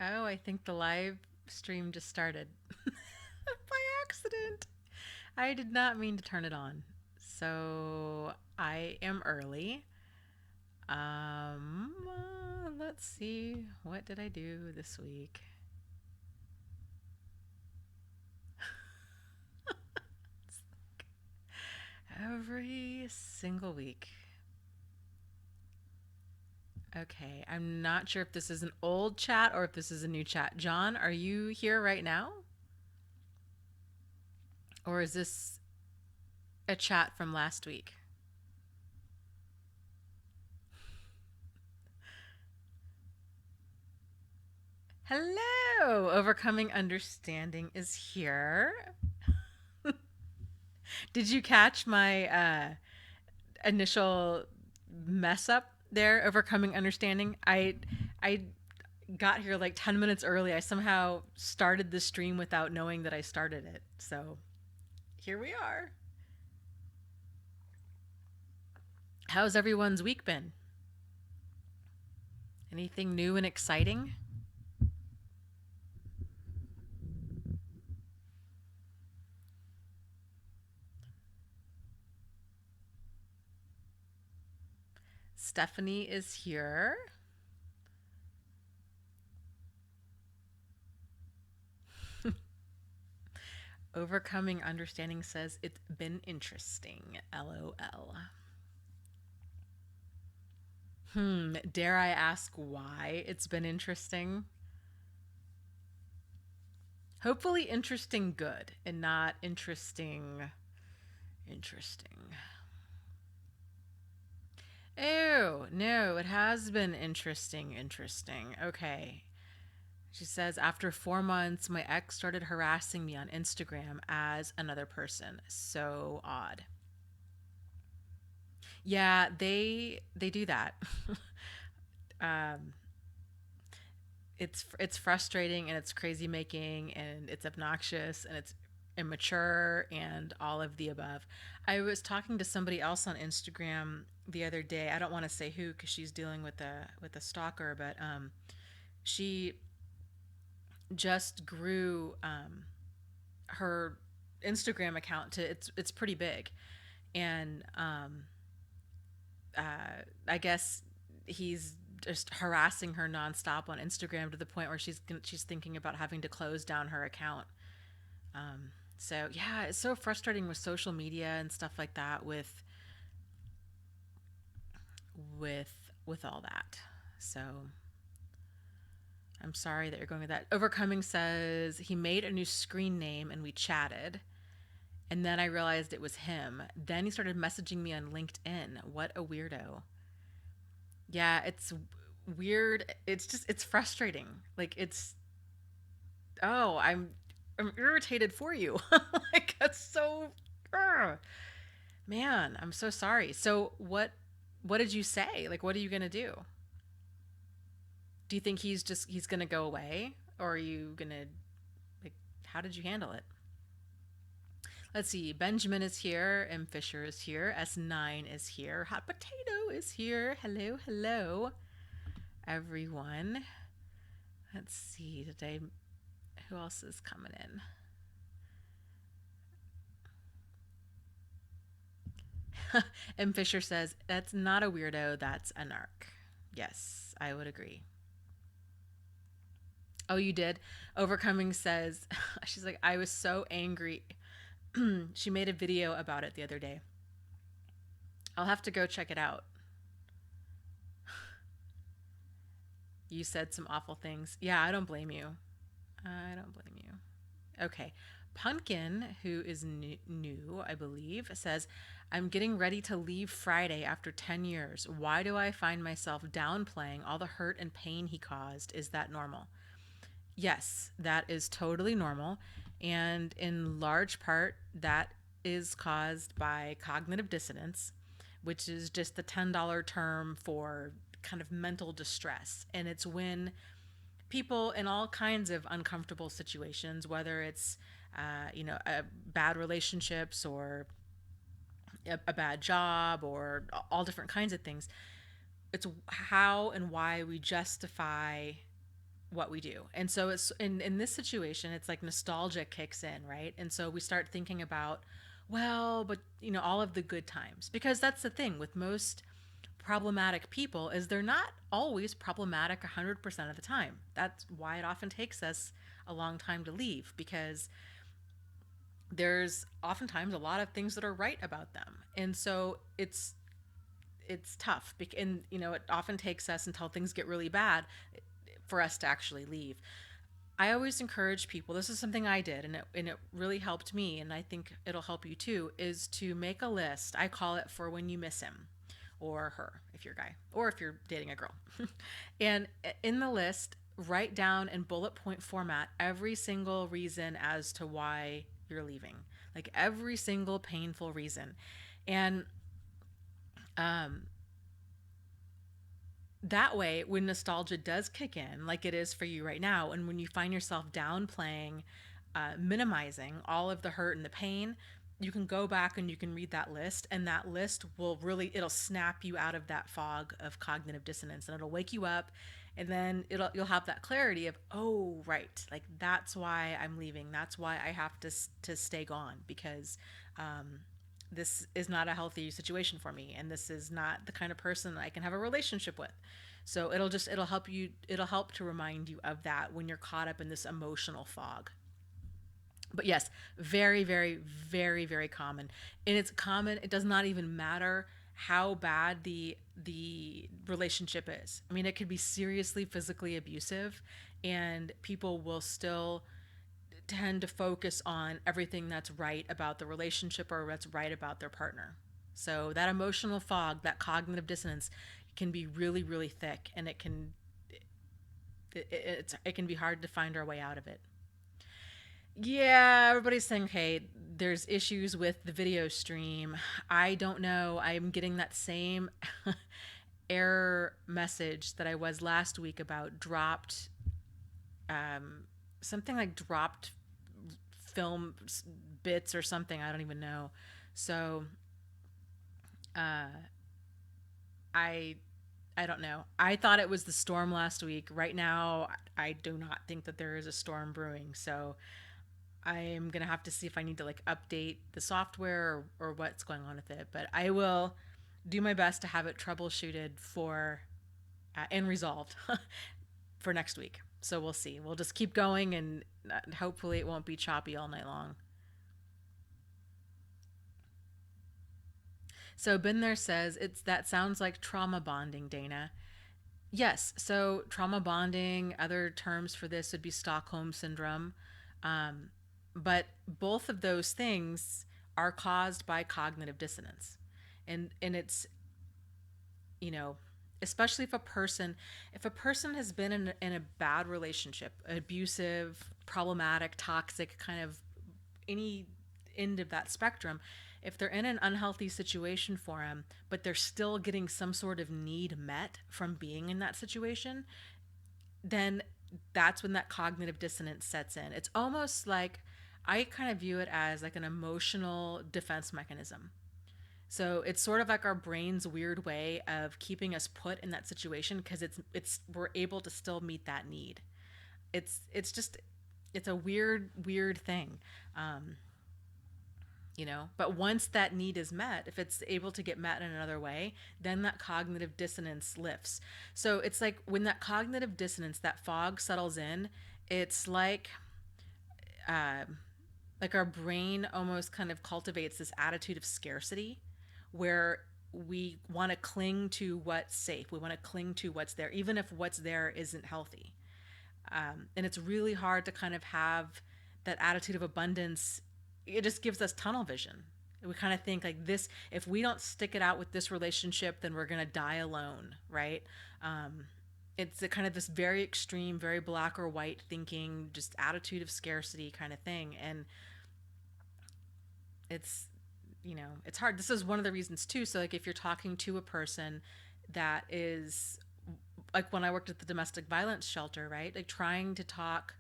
Oh, I think the live stream just started by accident. I did not mean to turn it on. So I am early. Let's see. What did I do this week? Every single week. Okay, I'm not sure if this is an old chat or if this is a new chat. John, are you here right now? Or is this a chat from last week? Hello! Overcoming Understanding is here. Did you catch my initial mess up there? Overcoming Understanding. I got here like 10 minutes early. I somehow started the stream without knowing that I started it. So here we are. How's everyone's week been? Anything new and exciting? Stephanie is here. Overcoming Understanding says it's been interesting. LOL. Dare I ask why it's been interesting? Hopefully interesting good and not interesting. Oh, no, it has been interesting. Okay. She says, after 4 months, my ex started harassing me on Instagram as another person. So odd. Yeah, they do that. um, it's frustrating and it's crazy making and it's obnoxious and it's immature and all of the above. I was talking to somebody else on Instagram the other day. I don't want to say who because she's dealing with a stalker, but she just grew her Instagram account to it's pretty big, and I guess he's just harassing her nonstop on Instagram to the point where she's thinking about having to close down her account. So yeah, it's so frustrating with social media and stuff like that with all that. So I'm sorry that you're going with that. Overcoming says he made a new screen name and we chatted. And then I realized it was him. Then he started messaging me on LinkedIn. What a weirdo. Yeah, it's weird. It's frustrating. Like it's oh, I'm irritated for you. Like that's so ugh. Man, I'm so sorry. So what did you say? Like what are you going to do? Do you think he's going to go away or are you going to like how did you handle it? Let's see. Benjamin is here. M. Fisher is here. S9 is here. Hot Potato is here. Hello, hello, everyone. Let's see. Today, who else is coming in? M. Fisher says, that's not a weirdo. That's a narc. Yes, I would agree. Oh, you did? Overcoming says, she's like, I was so angry. She made a video about it the other day. I'll have to go check it out. You said some awful things. Yeah, I don't blame you. I don't blame you. Okay. Pumpkin, who is new, I believe, says, I'm getting ready to leave Friday after 10 years. Why do I find myself downplaying all the hurt and pain he caused? Is that normal? Yes, that is totally normal. And in large part, that is caused by cognitive dissonance, which is just the $10 term for kind of mental distress. And it's when people in all kinds of uncomfortable situations, whether it's, bad relationships or a bad job or all different kinds of things, it's how and why we justify what we do. And so it's in this situation, it's like nostalgia kicks in, right? And so we start thinking about, well, but all of the good times. Because that's the thing with most problematic people is they're not always problematic 100% of the time. That's why it often takes us a long time to leave, because there's oftentimes a lot of things that are right about them. And so it's tough, and it often takes us until things get really bad for us to actually leave. I always encourage people, this is something I did, and it really helped me, and I think it'll help you too, is to make a list. I call it for when you miss him or her, if you're a guy, or if you're dating a girl. And in the list, write down in bullet point format every single reason as to why you're leaving, like every single painful reason. And um, that way, when nostalgia does kick in, like it is for you right now, and when you find yourself downplaying, minimizing all of the hurt and the pain, you can go back and you can read that list, and that list will really, it'll snap you out of that fog of cognitive dissonance, and it'll wake you up, and then you'll have that clarity of, oh right, like that's why I'm leaving, that's why I have to stay gone, because this is not a healthy situation for me, and this is not the kind of person I can have a relationship with. So it'll help to remind you of that when you're caught up in this emotional fog. But yes, very, very, very, very common. And it's common, it does not even matter how bad the relationship is. I mean, it could be seriously physically abusive, and people will still tend to focus on everything that's right about the relationship or what's right about their partner. So that emotional fog, that cognitive dissonance, can be really, really thick, and it can be hard to find our way out of it. Yeah, everybody's saying, okay, there's issues with the video stream. I don't know. I'm getting that same error message that I was last week about dropped, um, something like dropped film bits or something. I don't even know. So, uh, I I don't know. I thought it was the storm last week. Right now, I do not think that there is a storm brewing. So I'm gonna have to see if I need to like update the software, or what's going on with it. But I will do my best to have it troubleshooted for and resolved for next week. So we'll see. We'll just keep going, and hopefully it won't be choppy all night long. So Ben there says it's that sounds like trauma bonding, Dana. Yes. So trauma bonding, other terms for this would be Stockholm syndrome. Um, but both of those things are caused by cognitive dissonance. And it's, you know, especially if a person has been in a bad relationship, abusive, problematic, toxic, kind of any end of that spectrum, if they're in an unhealthy situation for them, but they're still getting some sort of need met from being in that situation, then that's when that cognitive dissonance sets in. It's almost like, I kind of view it as like an emotional defense mechanism. So it's sort of like our brain's weird way of keeping us put in that situation, because it's we're able to still meet that need. It's just, it's a weird thing. Um, but once that need is met, if it's able to get met in another way, then that cognitive dissonance lifts. So it's like when that cognitive dissonance, that fog settles in, it's uh, like our brain almost kind of cultivates this attitude of scarcity, where we want to cling to what's safe, we want to cling to what's there, even if what's there isn't healthy. And it's really hard to kind of have that attitude of abundance. It just gives us tunnel vision. We kind of think like this: if we don't stick it out with this relationship, then we're going to die alone, right? um, it's a kind of this very extreme, very black or white thinking, just attitude of scarcity kind of thing. And it's, it's hard. This is one of the reasons too. So like if you're talking to a person that is, like when I worked at the domestic violence shelter, right, like trying to talk,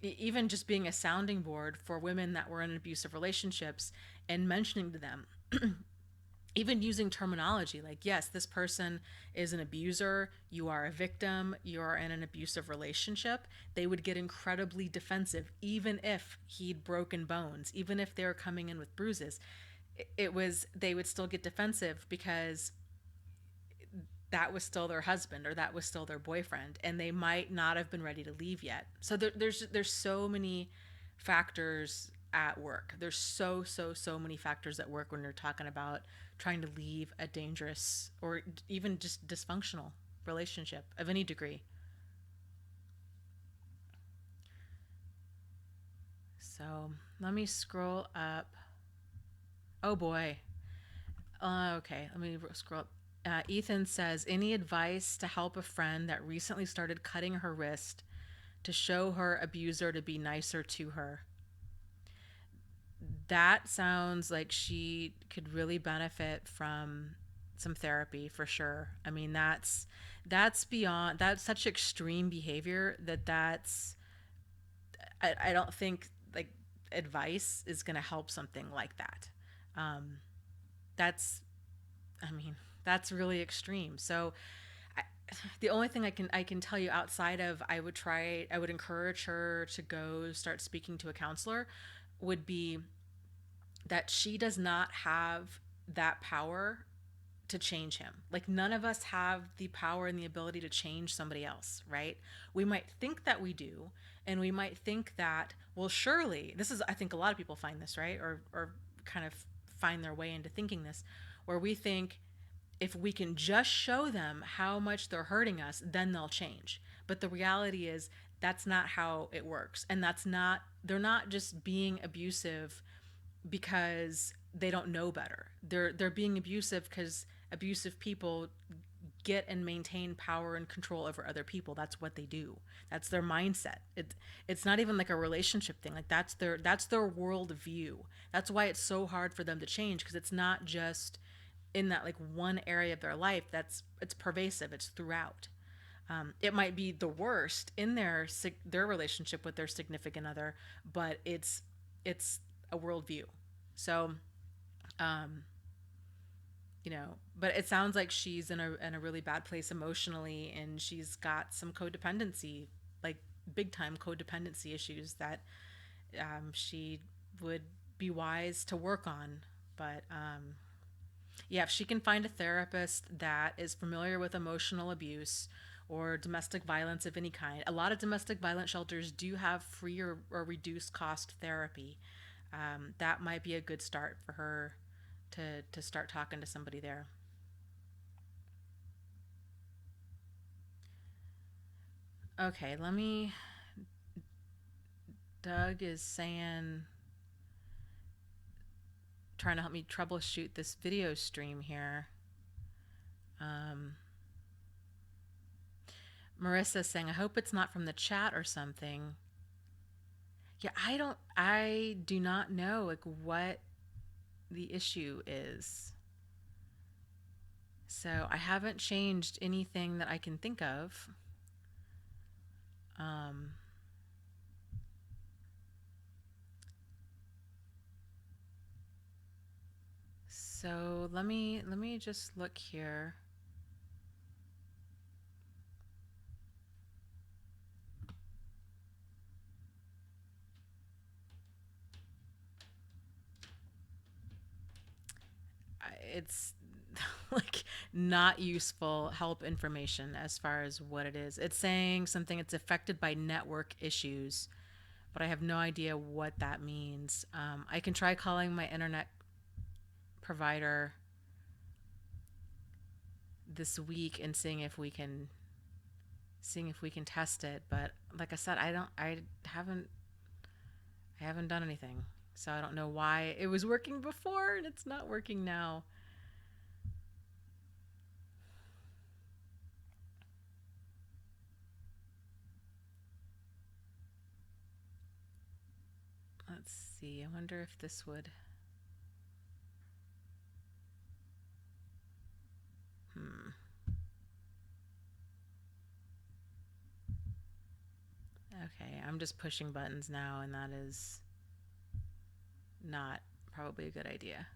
even just being a sounding board for women that were in abusive relationships, and mentioning to them even using terminology like, yes, this person is an abuser, you are a victim, you are in an abusive relationship, they would get incredibly defensive, even if he'd broken bones, even if they were coming in with bruises. It was, they would still get defensive because that was still their husband or that was still their boyfriend, and they might not have been ready to leave yet. So there's so many factors at work. There's so many factors at work when you're talking about trying to leave a dangerous or even just dysfunctional relationship of any degree. So let me scroll up. Oh boy. Okay, let me scroll up. Ethan says, any advice to help a friend that recently started cutting her wrist to show her abuser to be nicer to her? That sounds like she could really benefit from some therapy for sure. I mean, that's beyond, that's such extreme behavior that's I don't think like advice is going to help something like that. Um, that's, I mean, that's really extreme. So I, the only thing I can tell you outside of, I would encourage her to go start speaking to a counselor, would be that she does not have that power to change him. Like, none of us have the power and the ability to change somebody else, right? We might think that we do, and we might think that, well, surely, this is, I think a lot of people find this, right? Or kind of find their way into thinking this, where we think if we can just show them how much they're hurting us, then they'll change. But the reality is that's not how it works. And that's not, they're not just being abusive because they don't know better. They're being abusive because abusive people get and maintain power and control over other people. That's what they do. That's their mindset. It's not even like a relationship thing. Like, that's their world view. That's why it's so hard for them to change, because it's not just in that like one area of their life. It's pervasive. It's throughout. It might be the worst in their relationship with their significant other, but it's a worldview. So, um, but it sounds like she's in a really bad place emotionally, and she's got some codependency, like big time codependency issues that she would be wise to work on. But yeah, if she can find a therapist that is familiar with emotional abuse or domestic violence of any kind, a lot of domestic violence shelters do have free or reduced cost therapy. That might be a good start for her to start talking to somebody there. Okay, let me. Doug is saying, trying to help me troubleshoot this video stream here. Um, Marissa saying, I hope it's not from the chat or something. Yeah, I do not know like what the issue is. So I haven't changed anything that I can think of. Um, so let me just look here. It's like not useful help information as far as what it is. It's saying something, it's affected by network issues, but I have no idea what that means. I can try calling my internet provider this week and seeing if we can test it. But like I said, haven't I haven't done anything, so I don't know why it was working before and it's not working now. Let's see. I wonder if this would. Hmm. Okay, I'm just pushing buttons now, and that is not probably a good idea.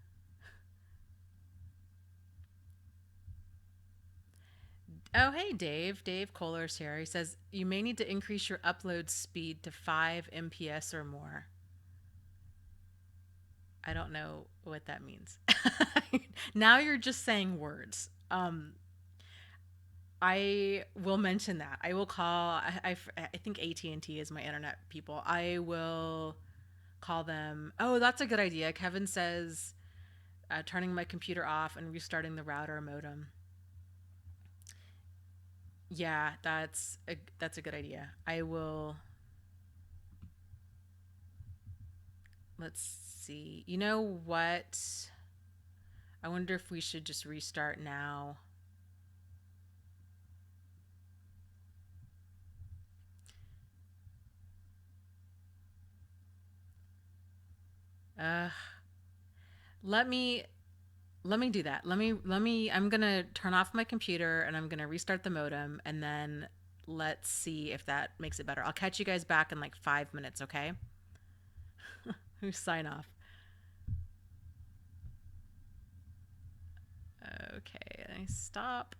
Oh, hey, Dave. Dave Kohler's here. He says you may need to increase your upload speed to 5 MPS or more. I don't know what that means. Now you're just saying words. I will mention that. I will call. I think AT&T is my internet people. I will call them. Oh, that's a good idea. Kevin says turning my computer off and restarting the router modem. Yeah, that's a good idea. I will. Let's see. You know what? I wonder if we should just restart now. Uh, let me let me do that. Let me I'm going to turn off my computer and I'm going to restart the modem and then let's see if that makes it better. I'll catch you guys back in like 5 minutes, okay? Who sign off? Okay, I stop.